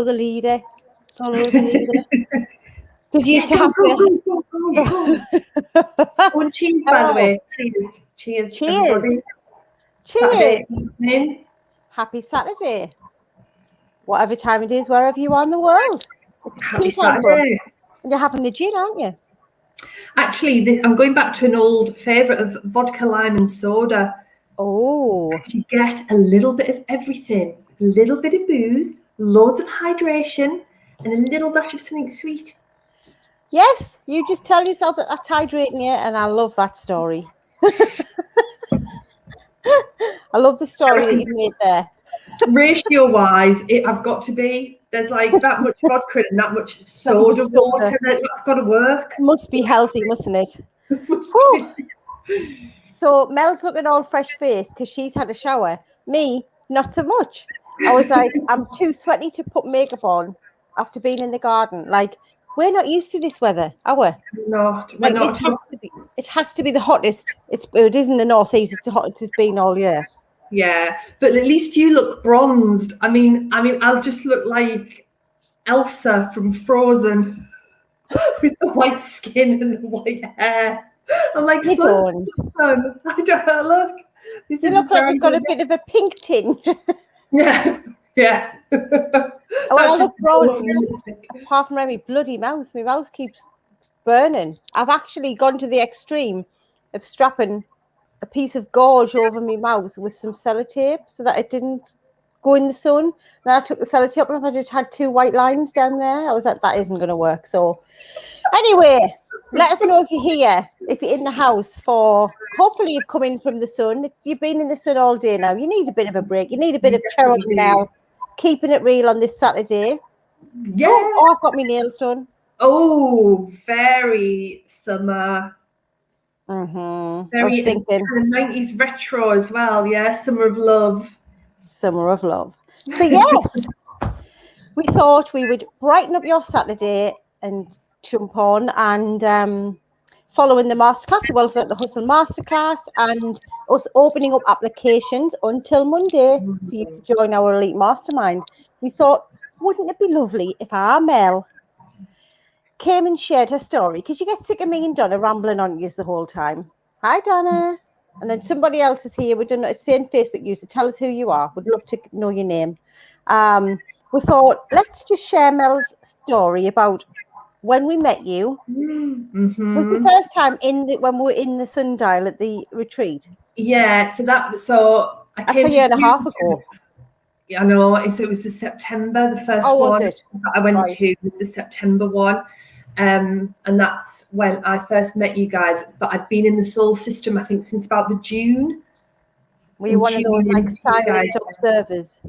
the leader. Follow the leader. Did you have to? Oh, cheers, by the way. Cheers, everybody. Cheers. Saturday evening. Happy Saturday. Whatever time it is, wherever you are in the world. It's Happy Saturday. You're having the gin, aren't you? Actually, I'm going back to an old favourite of vodka, lime and soda. Oh. You get a little bit of everything. A little bit of booze, loads of hydration, and a little dash of something sweet. Yes, you just tell yourself that that's hydrating you, and I love that story. I love the story that you made there. Ratio-wise, I've got to be. There's like that much vodka and that much soda water. That's got to work. Must be healthy, mustn't it? So Mel's looking all fresh-faced because she's had a shower. Me, not so much. I was like, I'm too sweaty to put makeup on after being in the garden. Like, we're not used to this weather, are we? Not. It has to be the hottest. It is in the northeast. It's the hottest it's been all year. Yeah, but at least you look bronzed. I mean, I'll just look like Elsa from Frozen with the white skin and the white hair. I'm like, you don't. I don't look. You look like you've got a bit of a pink tinge. Yeah. I look bronzed. Apart from my bloody mouth, my mouth keeps burning. I've actually gone to the extreme of strapping a piece of gauze over my mouth with some sellotape so that it didn't go in the sun. Then I took the sellotape and I just had 2 white lines down there. I was like, that isn't going to work. So anyway, let us know if you're here, if you're in the house hopefully you've come in from the sun. You've been in the sun all day now. You need a bit of a break. You need a bit of Cheryl now, keeping it real on this Saturday. Yeah. Oh, I've got my nails done. Oh, very summer. Mm-hmm. I was thinking kind of 90s retro as well. Yeah, Summer of Love. Summer of Love. So yes, we thought we would brighten up your Saturday and jump on and following the masterclass, the Wealth at the Hustle masterclass, and us opening up applications until Monday for you to join our elite mastermind. We thought, wouldn't it be lovely if our Mel came and shared her story, because you get sick of me and Donna rambling on you the whole time. Hi, Donna. And then somebody else is here. We don't know, it's the same Facebook user. Tell us who you are. We'd love to know your name. We thought, let's just share Mel's story about when we met you. Mm-hmm. Was the first time when we were in the sundial at the retreat? Yeah, that's a year and a half ago. I know. So it was the September, the first one that I went to was the September one. And that's when I first met you guys. But I'd been in the soul system, I think, since about the June. Were you one of those like silent observers?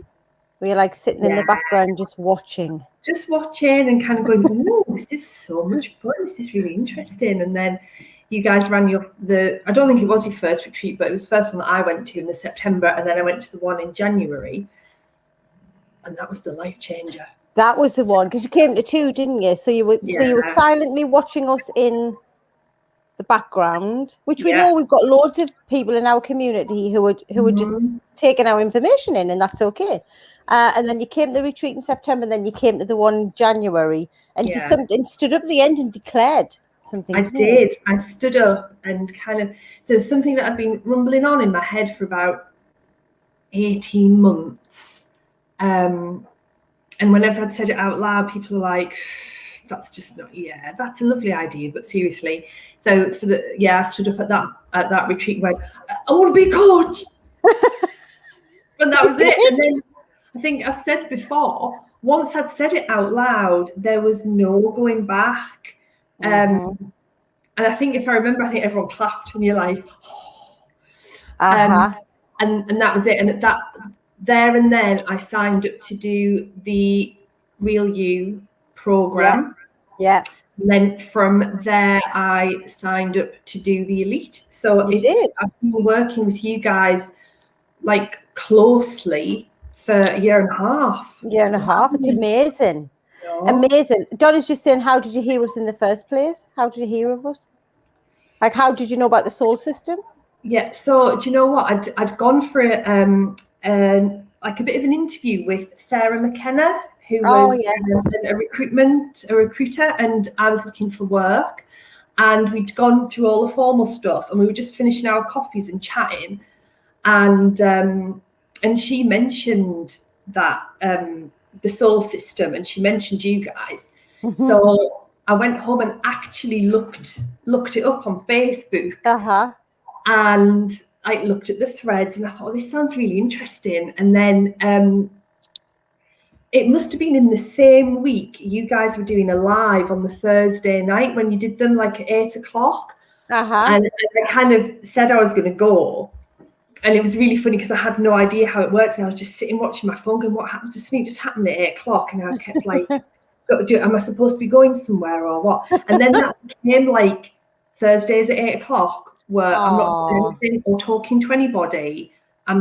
Were you like sitting in the background just watching? Just watching and kind of going, oh, this is so much fun. This is really interesting. And then you guys ran I don't think it was your first retreat, but it was the first one that I went to in the September. And then I went to the one in January. And that was the life changer. That was the one, because you came to 2, didn't you? So you were silently watching us in the background, which we know we've got loads of people in our community who are just taking our information in, and that's okay. And then you came to the retreat in September, and then you came to the one in January, and stood up at the end and declared something. I did. I stood up and kind of, so something that I'd been rumbling on in my head for about 18 months. And whenever I'd said it out loud, people are like, that's just not, that's a lovely idea, but seriously. So I stood up at that retreat and went, I want to be a coach. And that was it. And then I think I've said before, once I'd said it out loud, there was no going back. And I think if I remember, I think everyone clapped and you're like, oh. And that was it. And that there and then I signed up to do the Real You program. Yeah. And then from there I signed up to do the elite. So I've been working with you guys like closely for a year and a half. It's amazing. Amazing. Donna's just saying, how did you hear us in the first place? How did you hear of us? Like, how did you know about the soul system? Yeah, so do you know what? I'd gone for like a bit of an interview with Sarah McKenna, who Oh, was yes. a recruiter, and I was looking for work. And we'd gone through all the formal stuff, and we were just finishing our coffees and chatting. And she mentioned that the soul system, and she mentioned you guys. So I went home and actually looked it up on Facebook, and I looked at the threads, and I thought, oh, this sounds really interesting. And then it must have been in the same week you guys were doing a live on the Thursday night when you did them like at 8 o'clock. And I kind of said I was going to go. And it was really funny because I had no idea how it worked. And I was just sitting watching my phone going, what happened? Something just happened at 8 o'clock. And I kept like, am I supposed to be going somewhere or what? And then that became like Thursdays at 8 o'clock where I'm not doing anything or talking to anybody. I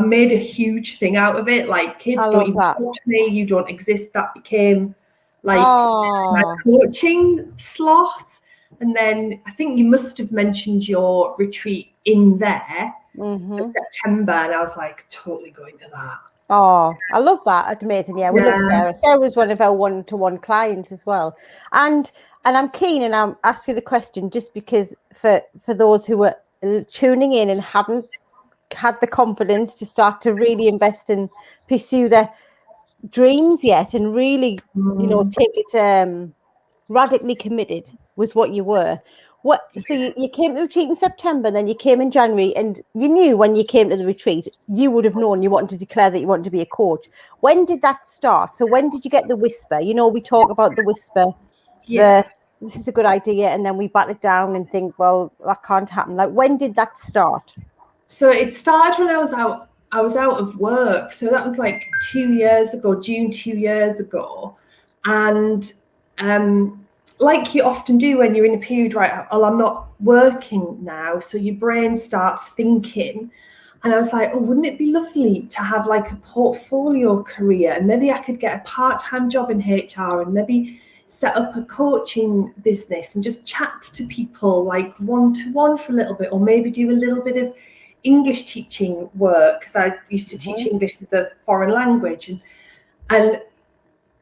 made a huge thing out of it. Like, kids, don't even talk to me. You don't exist. That became like my coaching slot. And then I think you must have mentioned your retreat in there for September. And I was like, totally going to that. Oh, I love that. That's amazing. Yeah, we love Sarah. Sarah was one of our one-to-one clients as well. And I'm keen, and I'll ask you the question just because for those who are tuning in and haven't had the confidence to start to really invest and pursue their dreams yet, and really, take it radically committed was what you were. So you came to the retreat in September, then you came in January, and you knew when you came to the retreat, you would have known you wanted to declare that you wanted to be a coach. When did that start? So when did you get the whisper? We talk about the whisper, this is a good idea, and then we bat it down and think, well, that can't happen. Like, when did that start? So it started when I was out of work. So that was like 2 years ago, June 2 years ago. And like you often do when you're in a period, right, oh, I'm not working now. So your brain starts thinking. And I was like, oh, wouldn't it be lovely to have like a portfolio career? And maybe I could get a part-time job in HR and maybe set up a coaching business and just chat to people like one-to-one for a little bit, or maybe do a little bit of English teaching work, because I used to teach English as a foreign language. And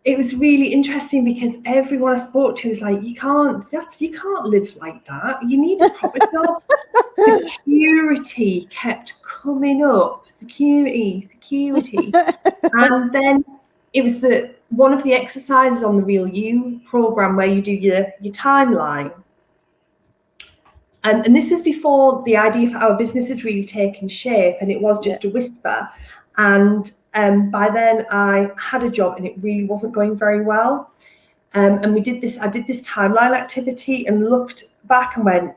it was really interesting because everyone I spoke to was like, you can't live like that. You need a proper job. Security kept coming up. Security. And then it was one of the exercises on the Real You program where you do your timeline. And this is before the idea for our business had really taken shape, and it was just a whisper. And by then I had a job and it really wasn't going very well. And I did this timeline activity and looked back and went,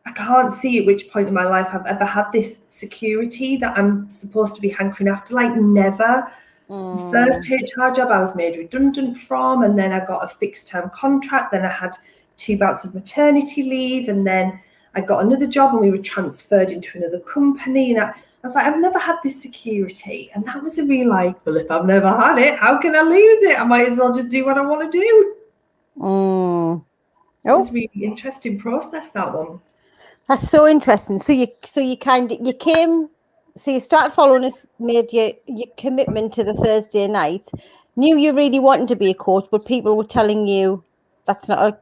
I can't see at which point in my life I've ever had this security that I'm supposed to be hankering after. Like, never. The first HR job I was made redundant from, and then I got a fixed term contract. Then I had 2 bouts of maternity leave, and then I got another job and we were transferred into another company. And I was like, I've never had this security. And that was a real like, well, if I've never had it, how can I lose it? I might as well just do what I want to do. It was a really interesting process, that one. That's so interesting. So you came, so you started following us, made your commitment to the Thursday night, knew you really wanted to be a coach, but people were telling you that's not as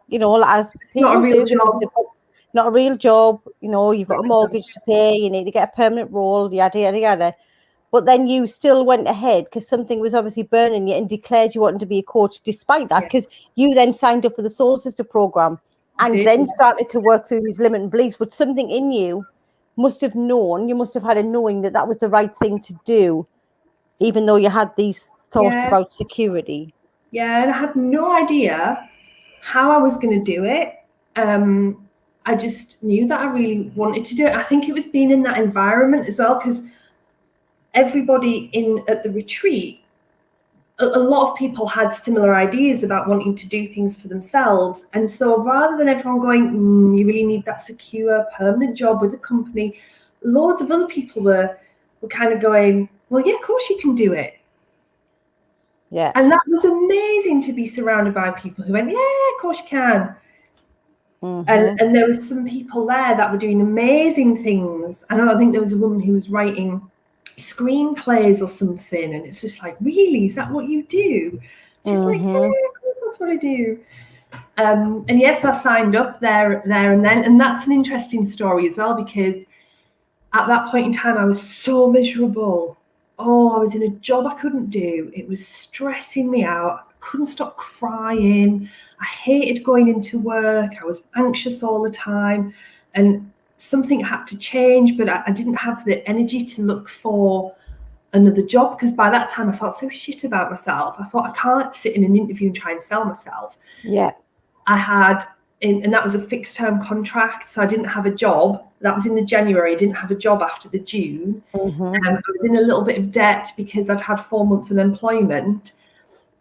people not a real job. Not a real job. You've got a mortgage to pay. You need to get a permanent role. Yada yada yada. But then you still went ahead because something was obviously burning you and declared you wanted to be a coach despite that, because you then signed up for the Soul Sister program and then started to work through these limiting beliefs. But something in you must have known, you must have had a knowing that was the right thing to do, even though you had these thoughts about security. Yeah, and I had no idea how I was going to do it. I just knew that I really wanted to do it. I think it was being in that environment as well, because everybody at the retreat, a lot of people had similar ideas about wanting to do things for themselves. And so rather than everyone going, you really need that secure permanent job with a company, loads of other people were kind of going, well, yeah, of course you can do it. Yeah. And that was amazing to be surrounded by people who went, yeah, of course you can. And there were some people there that were doing amazing things. I think there was a woman who was writing screenplays or something. And it's just like, really, is that what you do? She's like, yeah, of course that's what I do. And yes, I signed up there and then. And that's an interesting story as well, because at that point in time, I was so miserable. Oh, I was in a job I couldn't do. It was stressing me out. I couldn't stop crying. I hated going into work. I was anxious all the time. And something had to change, but I didn't have the energy to look for another job, because by that time I felt so shit about myself. I thought, I can't sit in an interview and try and sell myself. Yeah. I had, and that was a fixed term contract, so I didn't have a job. That was in the January. I didn't have a job after the June. I was in a little bit of debt because I'd had 4 months unemployment.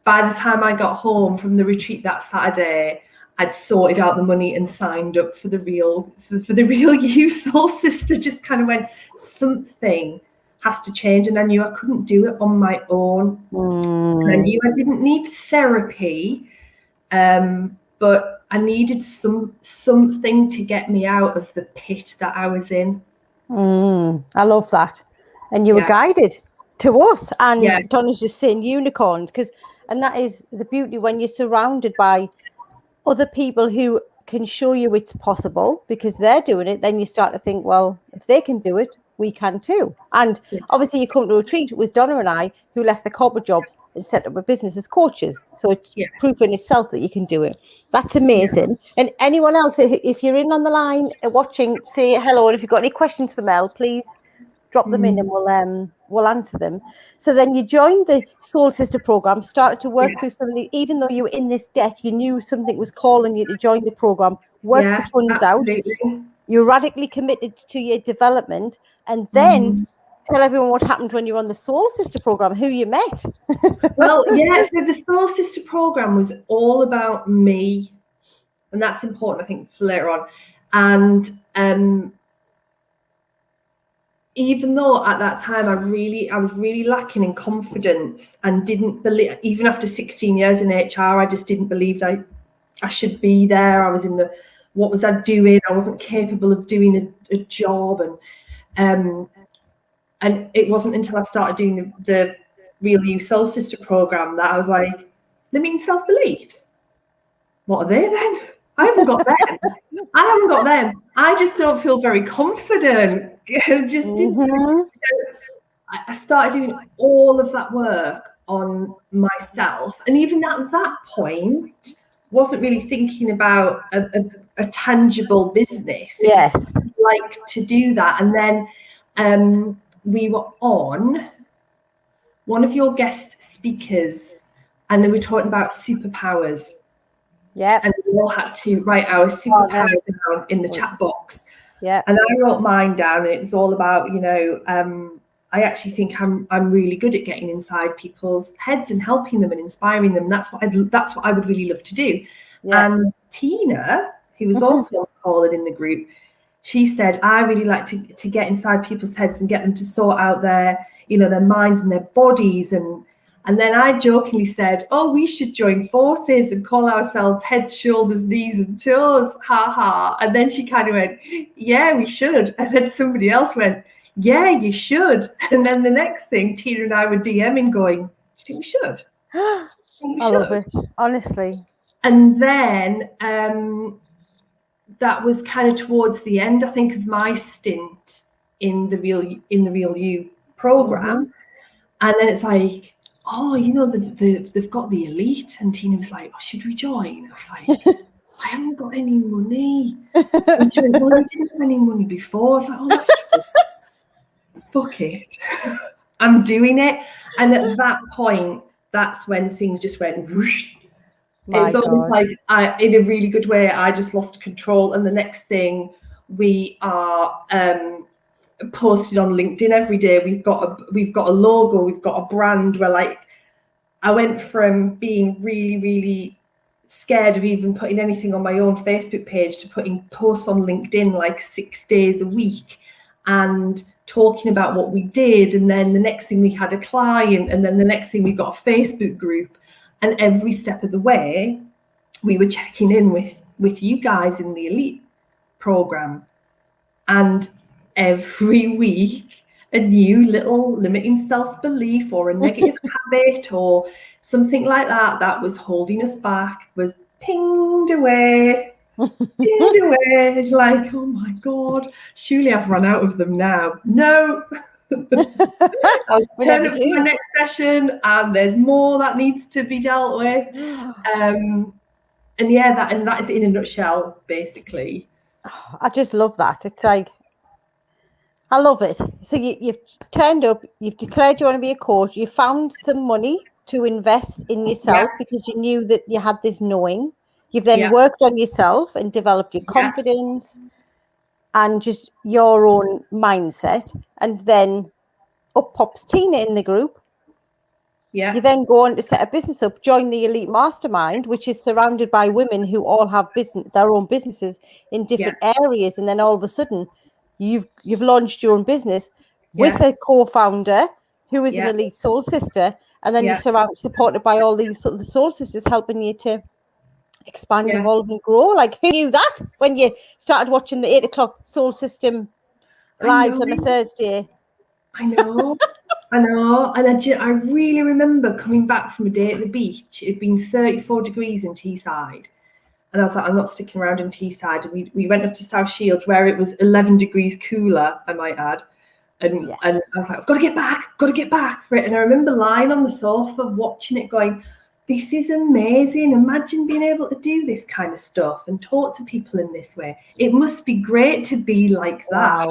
By the time I got home from the retreat that Saturday, I'd sorted out the money and signed up for the real you. Soul Sister just kind of went, something has to change, and I knew I couldn't do it on my own. And I knew I didn't need therapy, but I needed something to get me out of the pit that I was in. I love that. And you were guided to us. And Donna's just saying unicorns, and that is the beauty when you're surrounded by other people who can show you it's possible because they're doing it. Then you start to think, well, if they can do it, we can too. And obviously you come to a retreat with Donna and I, who left the corporate jobs and set up a business as coaches. So it's proof in itself that you can do it. That's amazing. And anyone else, if you're in on the line watching, say hello. And if you've got any questions for Mel, please drop them in and we'll answer them. So then you joined the Soul Sister program, started to work through something. Even though you were in this debt, you knew something was calling you to join the program, work the funds out. You're radically committed to your development, and then tell everyone what happened when you were on the Soul Sister program, who you met. Well, so the Soul Sister program was all about me, and that's important, I think, for later on. And even though at that time I was really lacking in confidence and didn't believe, even after 16 years in HR, I just didn't believe that I should be there. I was in what was I doing? I wasn't capable of doing a job, and it wasn't until I started doing the Real You Soul Sister program that I was like, limiting self-beliefs. What are they then? I haven't got them. I just don't feel very confident. Just didn't. I started doing all of that work on myself, and even at that point, wasn't really thinking about a tangible business. Yes, like to do that, and then we were on one of your guest speakers, and they were talking about superpowers. Yeah, and we all had to write our superpowers down in the chat box. Yeah, and I wrote mine down, and it was all about, I actually think I'm really good at getting inside people's heads and helping them and inspiring them. That's what I would really love to do. Yeah. And Tina, who was also calling in the group, she said, I really like to get inside people's heads and get them to sort out their minds and their bodies. And then I jokingly said, oh, we should join forces and call ourselves heads, shoulders, knees and toes. Ha ha. And then she kind of went, yeah, we should. And then somebody else went, yeah, you should. And then the next thing, Tina and I were DMing going, do you think we should? I love it, honestly. And then that was kind of towards the end, I think, of my stint in the Real You program. And then it's like, oh, they've got the elite. And Tina was like, oh, should we join? I was like, I haven't got any money. And she went, well, you didn't have any money before. I was like, oh, that's true. Fuck it. I'm doing it. And at that point, that's when things just went whoosh. It was almost like, in a really good way, I just lost control. And the next thing, we are posted on LinkedIn every day. We've got a logo, we've got a brand. Where I went from being really, really scared of even putting anything on my own Facebook page to putting posts on LinkedIn like 6 days a week and talking about what we did. And then the next thing we had a client, and then the next thing we got a Facebook group. And every step of the way, we were checking in with you guys in the elite program. And every week, a new little limiting self-belief or a negative habit or something like that was holding us back was pinged away. Pinged away. Like, oh my God, surely I've run out of them now. No. I'll turn up for my next session and there's more that needs to be dealt with. And yeah, that is in a nutshell, basically. I just love that. It's like, I love it. So you've turned up, you've declared you want to be a coach, you found some money to invest in yourself because you knew that you had this knowing. You've then worked on yourself and developed your confidence and just your own mindset. And then up pops Tina in the group. Yeah. You then go on to set a business up, join the Elite Mastermind, which is surrounded by women who all have their own businesses in different areas. And then all of a sudden, you've launched your own business with a co-founder who is an Elite Soul Sister. And then you're supported by all these sort of the Soul Sisters helping you to expand, evolve, and grow. Like, who knew that when you started watching the 8 o'clock Soul System lives on a Thursday? I know. And I really remember coming back from a day at the beach. It had been 34 degrees in Teesside. And I was like, I'm not sticking around in Teesside. And we went up to South Shields where it was 11 degrees cooler, I might add. And I was like, I've got to get back for it. And I remember lying on the sofa watching it going, this is amazing. Imagine being able to do this kind of stuff and talk to people in this way. It must be great to be like that.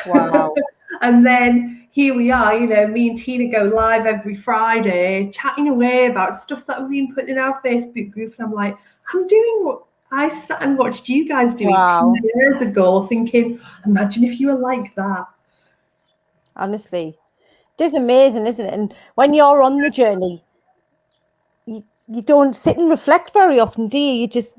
Wow. And then here we are, me and Tina go live every Friday, chatting away about stuff that we've been putting in our Facebook group. And I'm like, I'm doing what I sat and watched you guys do 2 years ago, thinking, imagine if you were like that. Honestly, it is amazing, isn't it? And when you're on the journey, you don't sit and reflect very often, do you? You just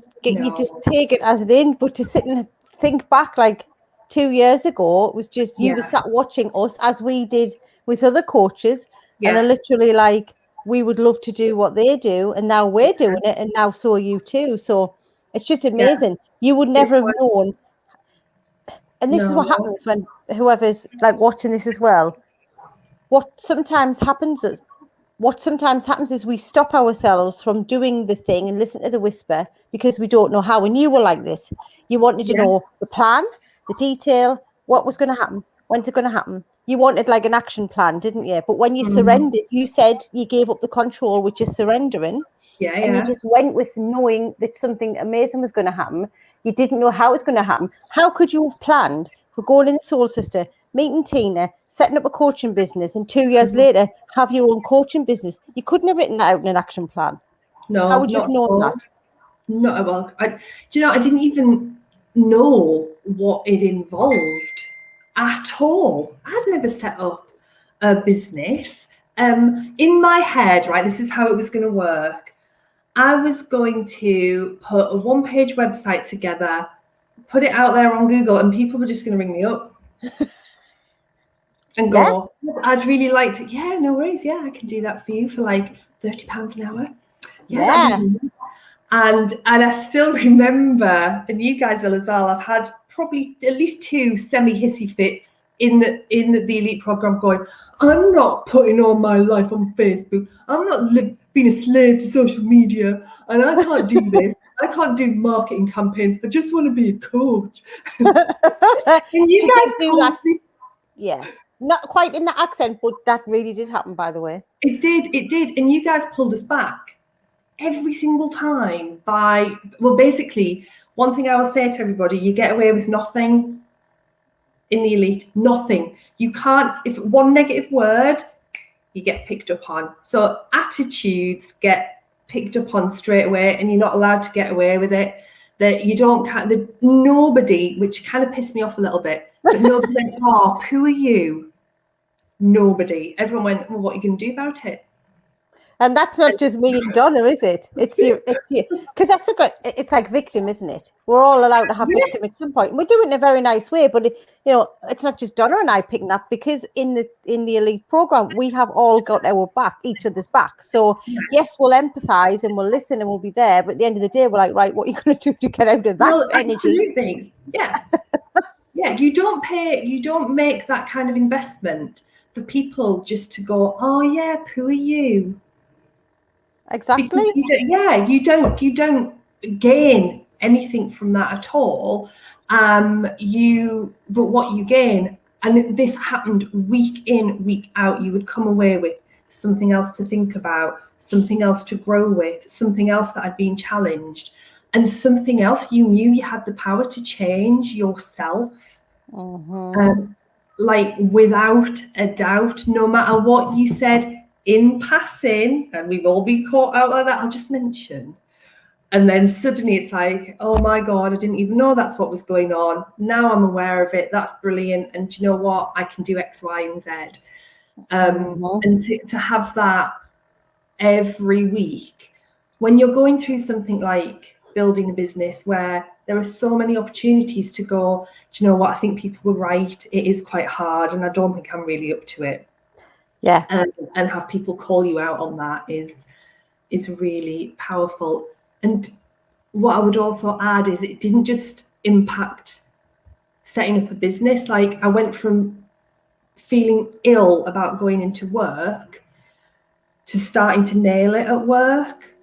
take it as it is. But to sit and think back, like 2 years ago, it was just you were sat watching us as we did with other coaches, and are literally like, we would love to do what they do, and now we're doing it, and now so are you too. So it's just amazing. You would never have known. And this is what happens when whoever's like watching this as well. What sometimes happens is we stop ourselves from doing the thing and listen to the whisper because we don't know how. And you were like this. You wanted to know the plan, the detail, what was going to happen, when's it going to happen. You wanted like an action plan, didn't you? But when you surrendered, you said you gave up the control, which is surrendering. And you just went with knowing that something amazing was going to happen. You didn't know how it was going to happen. How could you have planned for going in the Soul Sister, meeting Tina, setting up a coaching business, and 2 years later have your own coaching business? You couldn't have written that out in an action plan. No. How would you have known that? Not at all. I didn't even know what it involved at all. I'd never set up a business. In my head, right, this is how it was going to work. I was going to put a one-page website together, put it out there on Google, and people were just going to ring me up and go, I'd really like to. Yeah, no worries. Yeah, I can do that for you for like £30 an hour. And I still remember, and you guys will as well, I've had probably at least 2 semi-hissy fits in the Elite program going, I'm not putting all my life on Facebook. I'm not being a slave to social media, and I can't do this. I can't do marketing campaigns. I just want to be a coach. And you guys do that. Yeah, not quite in the accent, but that really did happen, by the way. It did. And you guys pulled us back every single time basically, one thing I will say to everybody, you get away with nothing in the Elite, nothing. You can't, if one negative word, you get picked up on. So attitudes get picked up on straight away, and you're not allowed to get away with it. That you don't, nobody, which kind of pissed me off a little bit, but nobody went, oh, who are you? Nobody. Everyone went, well, what are you going to do about it? And that's not just me and Donna, is it? It's you. Because that's it's like victim, isn't it? We're all allowed to have victim at some point. We're doing it in a very nice way, but it's not just Donna and I picking that, because in the Elite program, we have all got our back, each other's back. So yes, we'll empathize and we'll listen and we'll be there. But at the end of the day, we're like, right, what are you going to do to get out of that energy? Absolutely. Yeah. Yeah, you don't make that kind of investment for people just to go, oh yeah, who are you? Exactly. Because you don't gain anything from that at all. But what you gain, and this happened week in, week out, you would come away with something else to think about, something else to grow with, something else that had been challenged, and something else you knew you had the power to change yourself. Like without a doubt, no matter what you said in passing, and we've all been caught out like that, I'll just mention. And then suddenly it's like, oh my God, I didn't even know that's what was going on. Now I'm aware of it. That's brilliant. And do you know what? I can do X, Y, and Z. And to have that every week, when you're going through something like building a business where there are so many opportunities to go, do you know what? I think people were right. It is quite hard, and I don't think I'm really up to it. Yeah. And have people call you out on that is really powerful. And what I would also add is it didn't just impact setting up a business. Like I went from feeling ill about going into work to starting to nail it at work.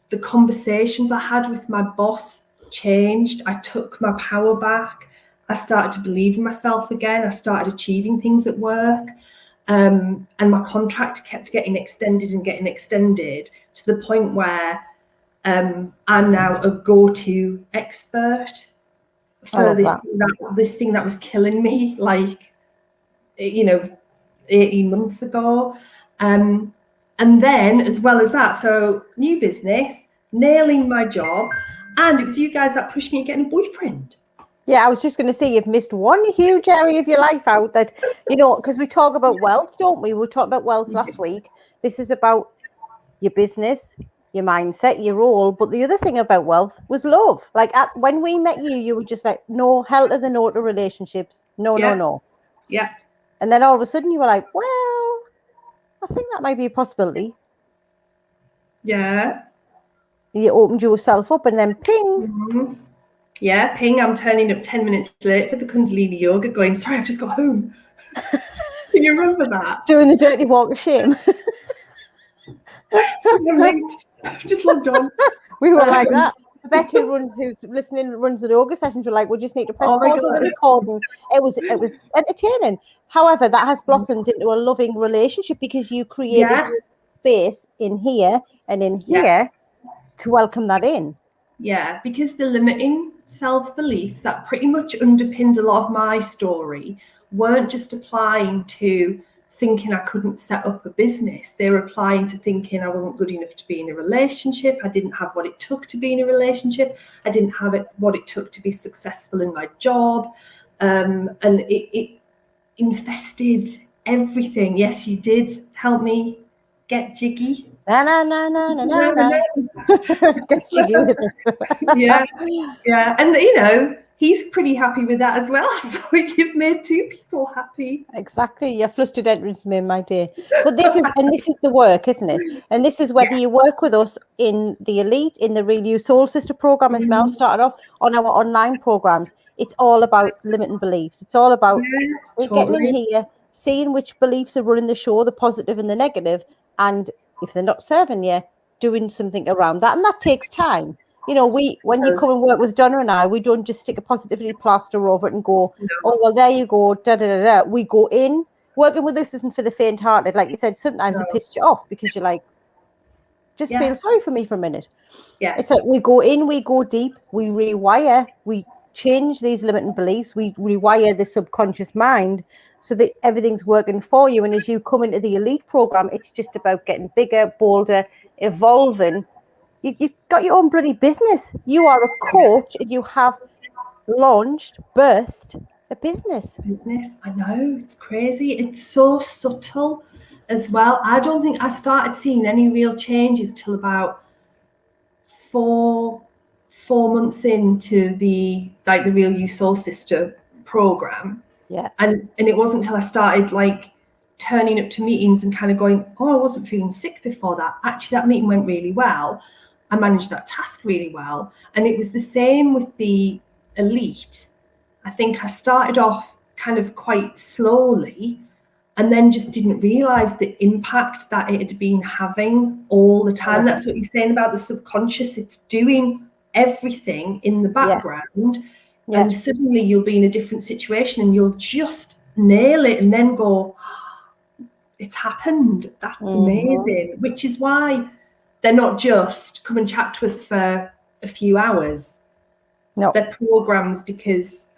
The conversations I had with my boss changed. I took my power back. I started to believe in myself again. I started achieving things at work. And my contract kept getting extended to the point where I'm now a go-to expert for this thing that was killing me, like, 18 months ago. And then, as well as that, so new business, nailing my job, and it was you guys that pushed me at getting a boyfriend. Yeah, I was just going to say, you've missed one huge area of your life out that, because we talk about wealth, don't we? We talked about wealth last week. This is about your business, your mindset, your role. But the other thing about wealth was love. Like when we met you, you were just like, no, hell to the no to relationships. No, no. Yeah. And then all of a sudden you were like, well, I think that might be a possibility. Yeah. You opened yourself up and then ping. Mm-hmm. Yeah, ping, I'm turning up 10 minutes late for the Kundalini yoga going, sorry, I've just got home. Can you remember that? Doing the dirty walk of shame. So I'm late. I've just logged on. We were like that. I bet who's listening runs the yoga sessions were like, we just need to press pause on the recording. It was entertaining. However, that has blossomed into a loving relationship because you created space in here and in here to welcome that in. Yeah, because the limiting self-beliefs that pretty much underpinned a lot of my story weren't just applying to thinking I couldn't set up a business. They were applying to thinking I wasn't good enough to be in a relationship. I didn't have what it took to be in a relationship. I didn't have what it took to be successful in my job. And it infested everything. Yes, you did help me get jiggy. No. Get jiggy with it. Yeah. And he's pretty happy with that as well. So you've made two people happy. Exactly. Your flustered entrance made my day. But this is the work, isn't it? And this is whether you work with us in the Elite, in the Real You Soul Sister program, as Mel started off, on our online programs. It's all about limiting beliefs. It's all about getting in here, seeing which beliefs are running the show, the positive and the negative, and if they're not serving you, doing something around that. And that takes time. When you come and work with Donna and I, we don't just stick a positivity plaster over it and go, oh, well, there you go, da-da-da-da. We go in. Working with us isn't for the faint-hearted. Like you said, sometimes it pissed you off because you're like, just feel sorry for me for a minute. Yeah. It's like we go in, we go deep, we rewire, we change these limiting beliefs, we rewire the subconscious mind so that everything's working for you. And as you come into the Elite program, it's just about getting bigger, bolder, evolving. You've got your own bloody business. You are a coach and you have birthed a business. I know, it's crazy. It's so subtle as well. I don't think I started seeing any real changes till about 4 months into the Real You Soul Sister program. Yeah. And it wasn't until I started turning up to meetings and kind of going, oh, I wasn't feeling sick before that. Actually, that meeting went really well. I managed that task really well. And it was the same with the Elite. I think I started off kind of quite slowly and then just didn't realize the impact that it had been having all the time. That's what you're saying about the subconscious. It's doing everything in the background, and suddenly you'll be in a different situation and you'll just nail it and then go, it's happened. That's amazing. Which is why they're not just come and chat to us for a few hours. No, they're programs, because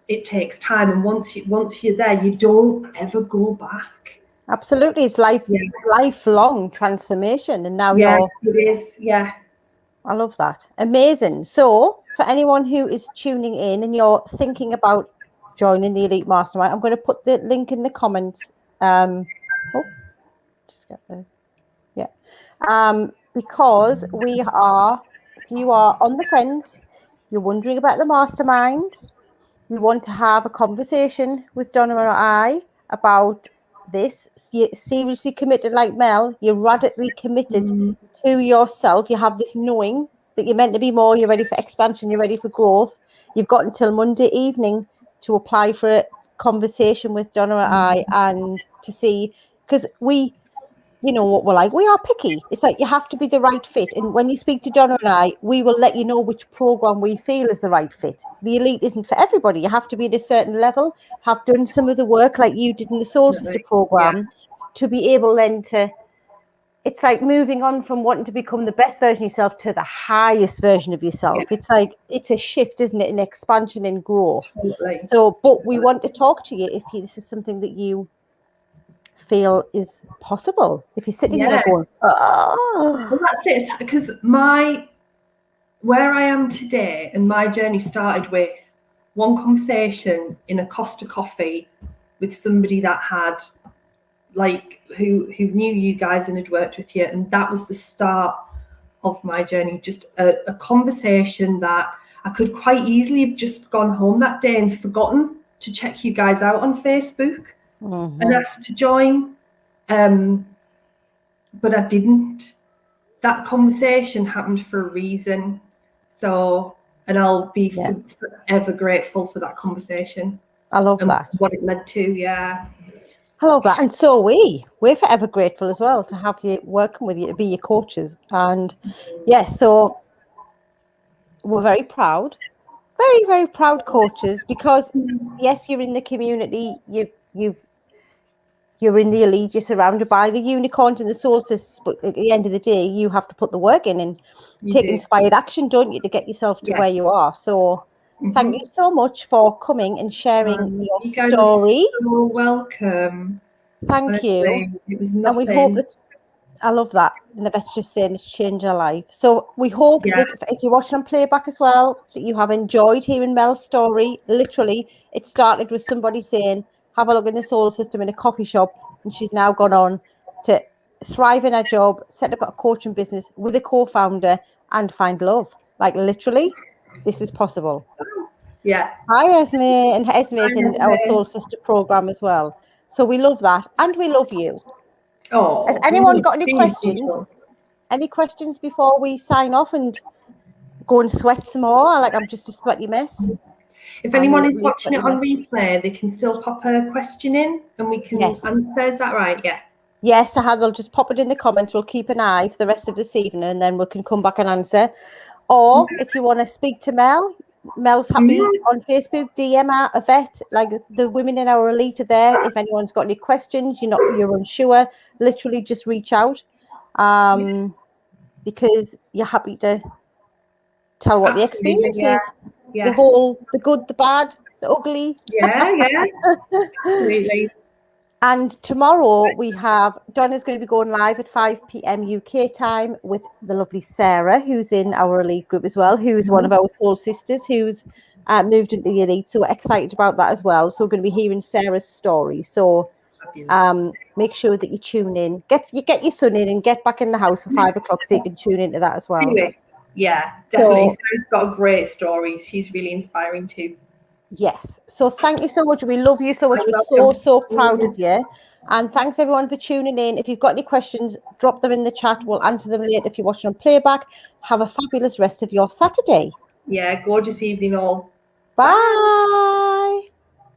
it takes time, and once you're there, you don't ever go back. Absolutely, it's lifelong transformation, and now it is. Yeah, I love that. Amazing. So, for anyone who is tuning in and you're thinking about joining the Elite Mastermind, I'm going to put the link in the comments. Because if you are on the fence, you're wondering about the mastermind, you want to have a conversation with Donna or I about this, you're seriously committed like Mel, you're radically committed to yourself, you have this knowing that you're meant to be more, you're ready for expansion, you're ready for growth, you've got until Monday evening to apply for a conversation with Donna or I, and to see, because you know what we're like, we are picky. It's like you have to be the right fit. And when you speak to Donna and I, we will let you know which program we feel is the right fit. The Elite isn't for everybody. You have to be at a certain level, have done some of the work like you did in the Soul Sister program, to be able then to, it's like moving on from wanting to become the best version of yourself to the highest version of yourself. It's like, it's a shift, isn't it? An expansion and growth. So, but we want to talk to you if this is something that you feel is possible. If you're sitting there going, well, that's it, because where I am today and my journey started with one conversation in a Costa coffee with somebody that had who knew you guys and had worked with you, and that was the start of my journey. Just a conversation that I could quite easily have just gone home that day and forgotten to check you guys out on Facebook and asked to join, but I didn't. That conversation happened for a reason, and I'll be forever grateful for that conversation. I love that, what it led to. I love that. And so we're forever grateful as well to have you working with you, to be your coaches. And so we're very proud, very, very proud coaches, because yes, you're in the community, you're in the Elite, you're surrounded by the unicorns and the Soul Sisters, but at the end of the day, you have to put the work in and take inspired action, don't you, to get yourself to where you are. So thank you so much for coming and sharing your you story. Guys are so welcome. Thank you. It was nothing. And we hope that, I love that, and Yvette's just saying it's changed her life. So we hope that if you're watching on playback as well, that you have enjoyed hearing Mel's story. Literally, it started with somebody saying, have a look in the Soul System in a coffee shop, and she's now gone on to thrive in her job, set up a coaching business with a co-founder, and find love. Like, literally, this is possible. Hi, Esme, and Esme is in our Soul Sister program as well. So we love that, and we love you. Has anyone got any questions? Any questions before we sign off and go and sweat some more? Like, I'm just a sweaty mess. If anyone is watching it on replay, they can still pop a question in and we can answer. Is that right? Yeah. Yes, they'll just pop it in the comments. We'll keep an eye for the rest of this evening, and then we can come back and answer. Or if you want to speak to Mel's happy on Facebook, DM her, Yvette. Like, the women in our Elite are there. If anyone's got any questions, you're unsure, literally just reach out, because you're happy to tell what the experience is. The good, the bad, the ugly. Absolutely. And tomorrow we have, Donna's going to be going live at 5 p.m. UK time with the lovely Sarah, who's in our Elite group as well, who's one of our Soul Sisters, who's moved into the Elite. So we're excited about that as well. So we're going to be hearing Sarah's story. So make sure that you tune in. Get your son in and get back in the house for 5 o'clock so you can tune into that as well. Do it. Yeah, definitely. Sarah's got a great story. She's really inspiring too. Yes. So thank you so much. We love you so much. We're so proud of you. And thanks everyone for tuning in. If you've got any questions, drop them in the chat. We'll answer them later if you're watching on playback. Have a fabulous rest of your Saturday. Yeah, gorgeous evening all. Bye.